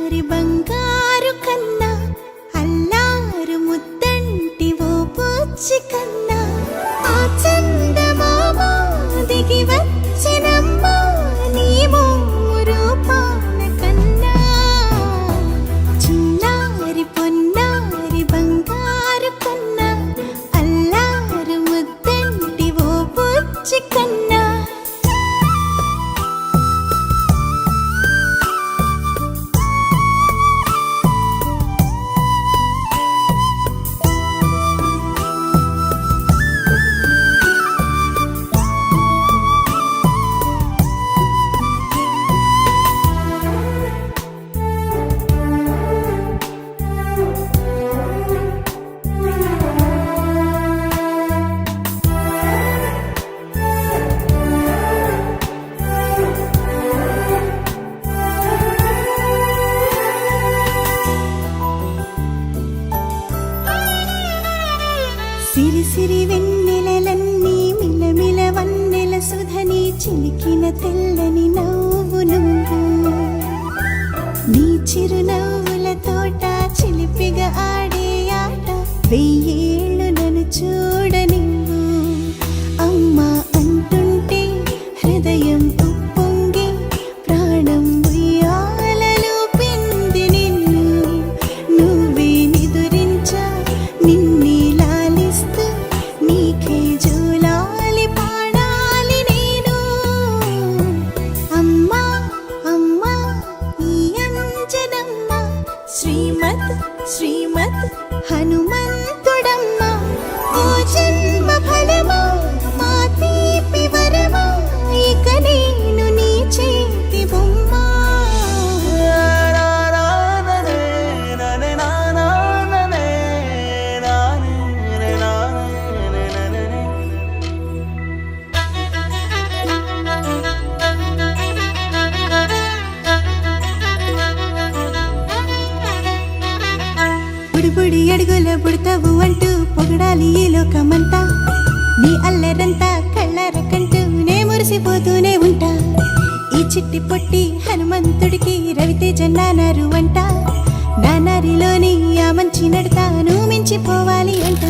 చిన్నారి బంగారు కన్నా అల్లారు ముద్దంటి ఓ పూచి కన్నా ఆ చందమామ దిగి వచ్చినమ్మా నీ రూపాల కన్నా చిన్నారి పొన్నారి బంగారు కన్నా అల్లారు ముద్దంటి ఓ పూచి కన్నా సిరి సిరి వెన్నెలలన్నీ మిలమిల వన్నెల సుధని చిలికిన తెల్లని నవ్వు నువ్వు నీ చిరునవ్వుల తోట చిలిపిగా ఆడే ఆట వెయ్యేళ్ళు నన్ను చూడనివ్వు అమ్మా అంటుంటే హృదయం ఉప్పొంగి ప్రాణం ఉయ్యాలలో పిండి నిన్ను నువ్వే నిదురించా నిన్నే నీకే జూలాలి పాడాలి నేను అమ్మా అమ్మా ఈ అంజనమ్మ శ్రీమత్ శ్రీమత్ హనుమంతుడమ్మ ఓ జన్మ ఫలమా మా తీపి వరమా ఇక నేను నీ చేతి బొమ్మ బుడి అడుగుల బుడతావు అంటూ పొగడాలి ఈ లోకమంతా నీ అల్లరంతా కళ్ళారకంటూ నే మురిసిపోతూనే ఉంటా ఈ చిట్టి పొట్టి హనుమంతుడికి రవితేజ నానారు అంట నానారిలోని ఆ మంచి నడతా నువ్వు మించిపోవాలి అంట